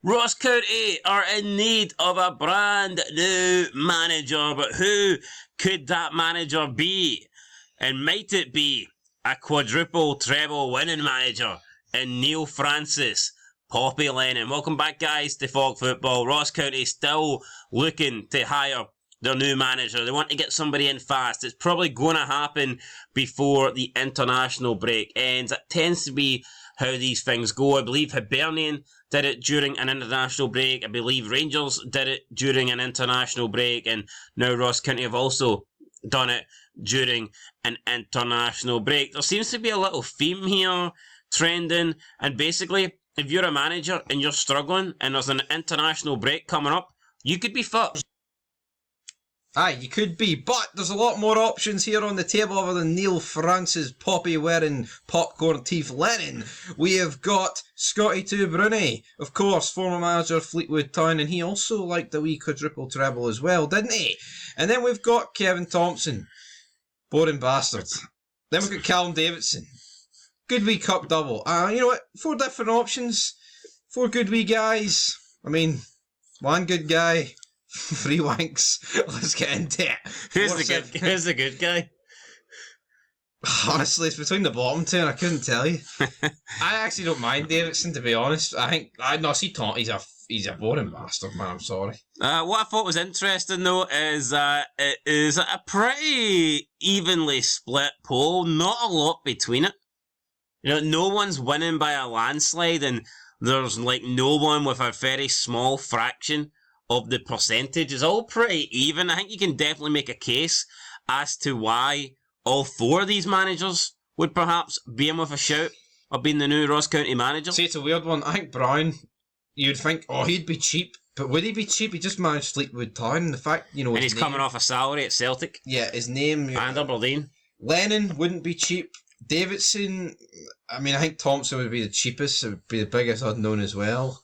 Ross County are in need of a brand new manager, but who could that manager be? And might it be a quadruple treble winning manager in Neil Francis, Poppy Lennon? Welcome back, guys, to Fog Football. Ross County still looking to hire their new manager. They want to get somebody in fast. It's probably going to happen before the international break ends. It tends to be how these things go. I believe Hibernian did it during an international break. I believe Rangers did it during an international break. And now Ross County have also done it during an international break. There seems to be a little theme here trending. And basically, if you're a manager and you're struggling and there's an international break coming up, you could be fucked. Aye, you could be, but there's a lot more options here on the table other than Neil Francis, poppy wearing, popcorn teeth Lennon. We have got Scotty 2 Bruni, of course, former manager of Fleetwood Town, and he also liked the wee quadruple treble as well, didn't he? And then we've got Kevin Thompson, boring bastard. Then we've got Callum Davidson, good wee cup double. You know what, 4 different options, 4 good wee guys. I mean, 1 good guy. 3 wanks. Let's get into it. Who's the good guy? Honestly, it's between the bottom 2 and I couldn't tell you. I actually don't mind Davidson, to be honest. He's a boring bastard, man, I'm sorry. What I thought was interesting, though, is it is a pretty evenly split poll. Not a lot between it. You know, no one's winning by a landslide, and there's like no one with a very small fraction of the percentage. Is all pretty even. I think you can definitely make a case as to why all 4 of these managers would perhaps be in with a shout of being the new Ross County manager. See, it's a weird one. I think Brown, you'd think, he'd be cheap. But would he be cheap? He just managed Fleetwood Town. The fact, you know, and he's coming off a salary at Celtic. Yeah, his name. And Aberdeen. Lennon wouldn't be cheap. Davidson, I mean, I think Thompson would be the cheapest. It would be the biggest unknown as well.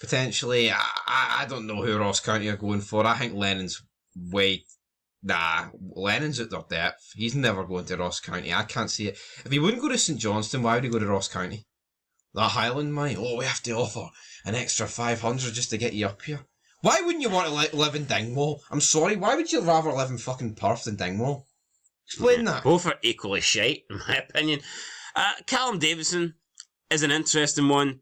Potentially, I don't know who Ross County are going for. I think Lennon's Lennon's at their depth. He's never going to Ross County. I can't see it. If he wouldn't go to St Johnstone, why would he go to Ross County? That Highland money? We have to offer an extra 500 just to get you up here. Why wouldn't you want to live in Dingwall? I'm sorry, why would you rather live in fucking Perth than Dingwall? Explain that. Both are equally shite, in my opinion. Callum Davidson is an interesting one.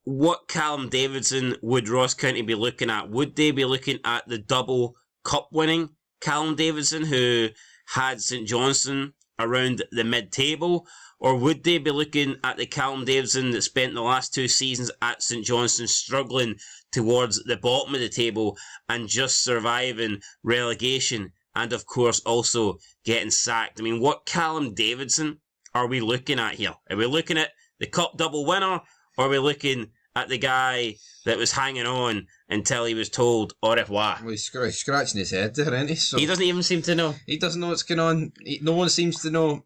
What Callum Davidson would Ross County be looking at? Would they be looking at the double cup winning Callum Davidson, who had St Johnstone around the mid-table? Or would they be looking at the Callum Davidson that spent the last 2 seasons at St Johnstone struggling towards the bottom of the table and just surviving relegation and, of course, also getting sacked? I mean, what Callum Davidson are we looking at here? Are we looking at the cup double winner? Or are we looking at the guy that was hanging on until he was told au revoir? Well, he's scratching his head there, isn't he? So he doesn't even seem to know. He doesn't know what's going on. No one seems to know.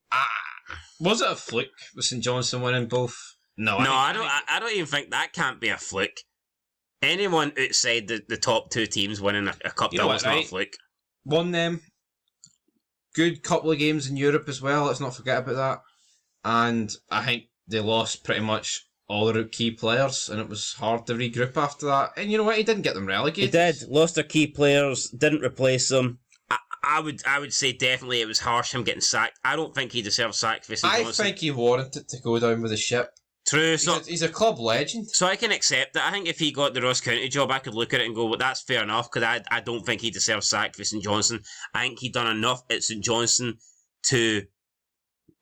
Was it a fluke with St Johnstone winning both? No, I don't even think that can't be a fluke. Anyone outside the top 2 teams winning a cup double is not a fluke. Won them. Good couple of games in Europe as well. Let's not forget about that. And I think they lost pretty much all their key players, and it was hard to regroup after that. And you know what? He didn't get them relegated. He did. Lost their key players, didn't replace them. I would say definitely it was harsh him getting sacked. I don't think he deserves sacked for St Johnstone. I think he warranted to go down with the ship. True. He's a club legend. So I can accept that. I think if he got the Ross County job, I could look at it and go, well, that's fair enough, because I don't think he deserves sacked for St Johnstone. I think he done enough at St Johnstone to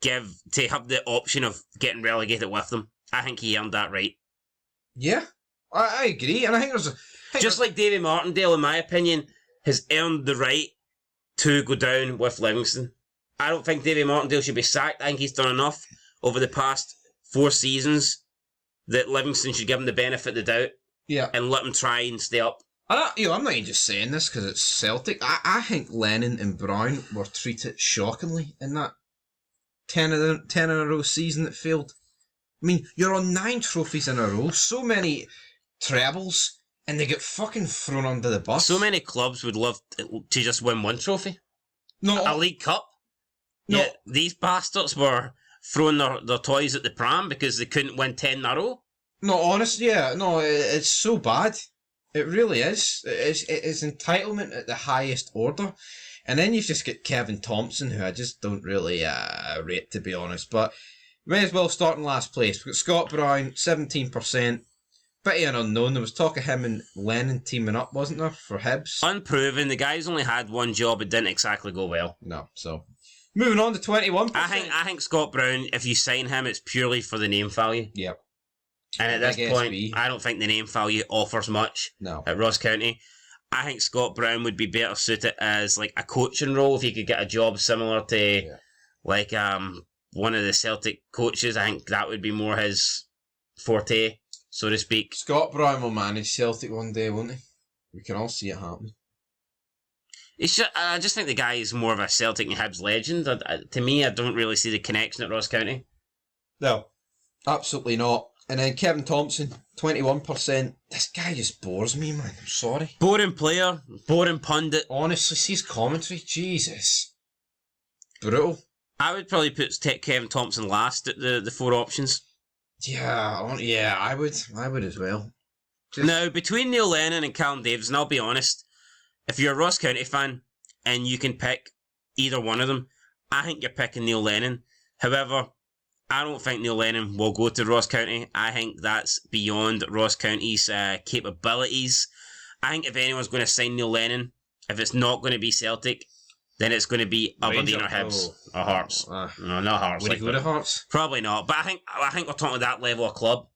have the option of getting relegated with them. I think he earned that right. Yeah, I agree. And I think just like Davy Martindale, in my opinion, has earned the right to go down with Livingston. I don't think Davy Martindale should be sacked. I think he's done enough over the past 4 seasons that Livingston should give him the benefit of the doubt. Yeah. And let him try and stay up. I'm not even just saying this because it's Celtic. I think Lennon and Brown were treated shockingly in that 10 in a row season that failed. I mean, you're on 9 trophies in a row, so many trebles, and they get fucking thrown under the bus. So many clubs would love to just win 1 trophy. No. A League Cup. No. Yet these bastards were throwing their toys at the pram because they couldn't win 10 in a row. No, honestly, yeah, no, it's so bad. It really is. It's entitlement at the highest order. And then you've just got Kevin Thompson, who I just don't really rate, to be honest. But may as well start in last place. We've got Scott Brown, 17%. Bit of an unknown. There was talk of him and Lennon teaming up, wasn't there, for Hibs? Unproven. The guy's only had one job. It didn't exactly go well. No, so... Moving on to 21%. I think Scott Brown, if you sign him, it's purely for the name value. Yep. And at this Big point, SB. I don't think the name value offers much No. at Ross County. I think Scott Brown would be better suited as like a coaching role if he could get a job similar to like one of the Celtic coaches. I think that would be more his forte, so to speak. Scott Brown will manage Celtic one day, won't he? We can all see it happen. I just think the guy is more of a Celtic and Hibs legend. To me, I don't really see the connection at Ross County. No, absolutely not. And then Kevin Thompson, 21%. This guy just bores me, man. I'm sorry. Boring player, boring pundit. Honestly, see his commentary. Jesus. Brutal. I would probably put Kevin Thompson last at the four options. Yeah, I would as well. Now, between Neil Lennon and Callum Davidson, I'll be honest, if you're a Ross County fan and you can pick either one of them, I think you're picking Neil Lennon. However, I don't think Neil Lennon will go to Ross County. I think that's beyond Ross County's capabilities. I think if anyone's going to sign Neil Lennon, if it's not going to be Celtic, then it's going to be Aberdeen or Hibs or Hearts. No, not Hearts. Would he go to Hearts? Probably not. But I think we're talking about that level of club.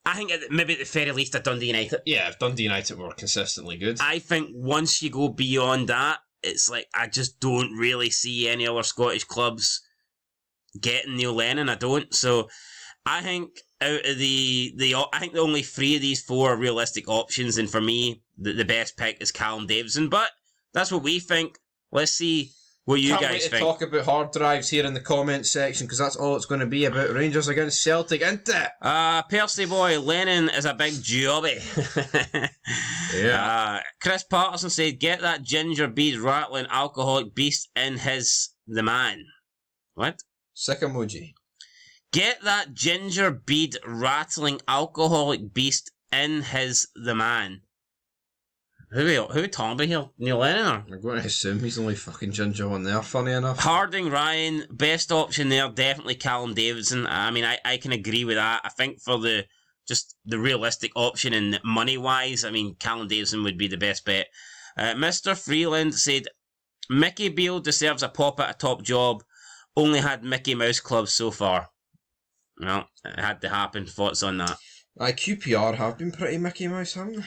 I think maybe at the very least at Dundee United. Yeah, if Dundee United were consistently good. I think once you go beyond that, it's like I just don't really see any other Scottish clubs getting Neil Lennon. I don't. So I think out of I think the only three of these four are realistic options, and for me, the best pick is Callum Davidson. But that's what we think. Let's see what you guys think. Talk about hard drives here in the comments section, because that's all it's going to be about Rangers against Celtic, isn't it? Percy boy, Lennon is a big jobby. Yeah. Chris Patterson said, "Get that ginger bead rattling alcoholic beast in the man." What? Sick emoji. Get that ginger bead rattling alcoholic beast in the man. Who we talking about here? Neil Lennon? I'm going to assume he's the only fucking ginger one there, funny enough. Harding, Ryan, best option there, definitely Callum Davidson. I mean, I can agree with that. I think for the realistic option and money-wise, I mean, Callum Davidson would be the best bet. Mr. Freeland said, Mickey Beale deserves a pop at a top job. Only had Mickey Mouse clubs so far. Well, it had to happen. Thoughts on that? QPR have been pretty Mickey Mouse, haven't they?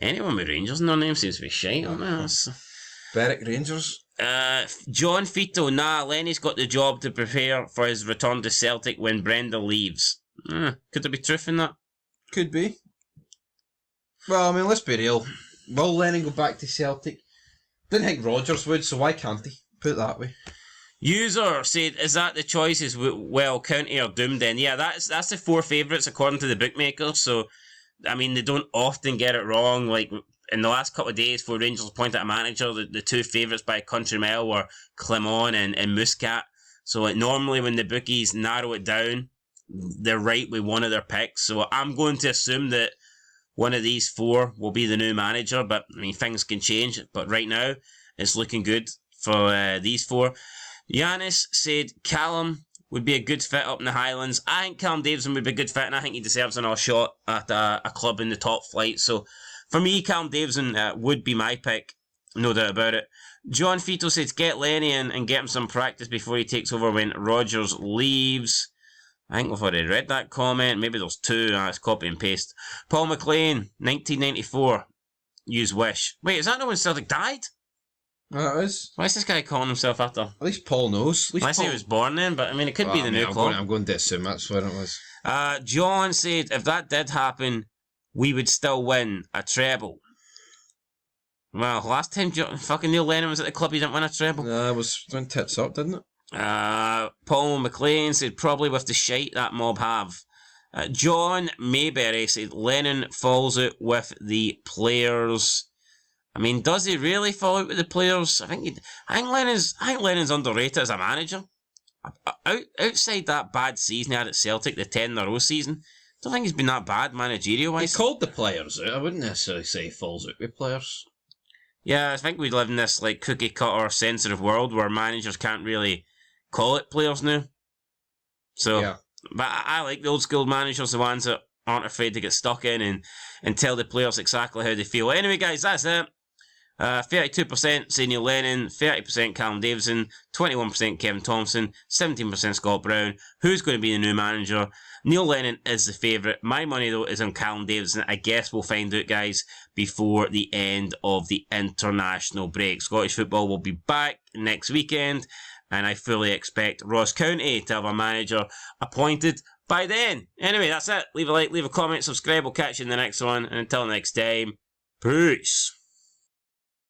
Anyone with Rangers in their name seems to be shite on this. Berwick Rangers. John Fito, Lenny's got the job to prepare for his return to Celtic when Brenda leaves. Could there be truth in that? Could be. Well, I mean, let's be real. Will Lennon go back to Celtic? Didn't think Rodgers would, so why can't he? Put it that way. User said, is that the choices? Well, County are doomed then. Yeah, that's the four favourites according to the bookmakers, so I mean, they don't often get it wrong. Like, in the last couple of days, before Rangers appointed a manager, the two favourites by a country mile were Clement and Muscat. So, like, normally when the bookies narrow it down, they're right with one of their picks. So, I'm going to assume that one of these four will be the new manager. But, I mean, things can change. But right now, it's looking good for these four. Yanis said Callum would be a good fit up in the Highlands. I think Callum Davidson would be a good fit, and I think he deserves another shot at a club in the top flight. So, for me, Callum Davidson would be my pick, no doubt about it. John Fito says, get Lenny in and get him some practice before he takes over when Rodgers leaves. I think we've already read that comment. Maybe there's two. It's copy and paste. Paul McLean, 1994. Use Wish. Wait, is that not when Celtic died? That is. Why is this guy calling himself after? At least Paul knows. Unless he was born then, but I mean, it could be the new club. I'm going to assume that's what it was. John said, if that did happen, we would still win a treble. Well, last time fucking Neil Lennon was at the club, he didn't win a treble. It went tits up, didn't it? Paul McLean said, probably with the shite that mob have. John Mayberry said, Lennon falls out with the players. I mean, does he really fall out with the players? I think Lennon's underrated as a manager. Outside that bad season he had at Celtic, the 10-in-a-row season, don't think he's been that bad managerial He wise. called the players out. I wouldn't necessarily say he falls out with players. Yeah, I think we live in this like cookie cutter sensitive world where managers can't really call it players now. So, Yeah. but I like the old school managers, the ones that aren't afraid to get stuck in and tell the players exactly how they feel. Anyway, guys, that's it. 32% say Neil Lennon, 30% Callum Davidson, 21% Kevin Thompson, 17% Scott Brown. Who's going to be the new manager? Neil Lennon is the favourite. My money, though, is on Callum Davidson. I guess we'll find out, guys, before the end of the international break. Scottish football will be back next weekend, and I fully expect Ross County to have a manager appointed by then. Anyway, that's it. Leave a like, leave a comment, subscribe. We'll catch you in the next one. And until next time, peace.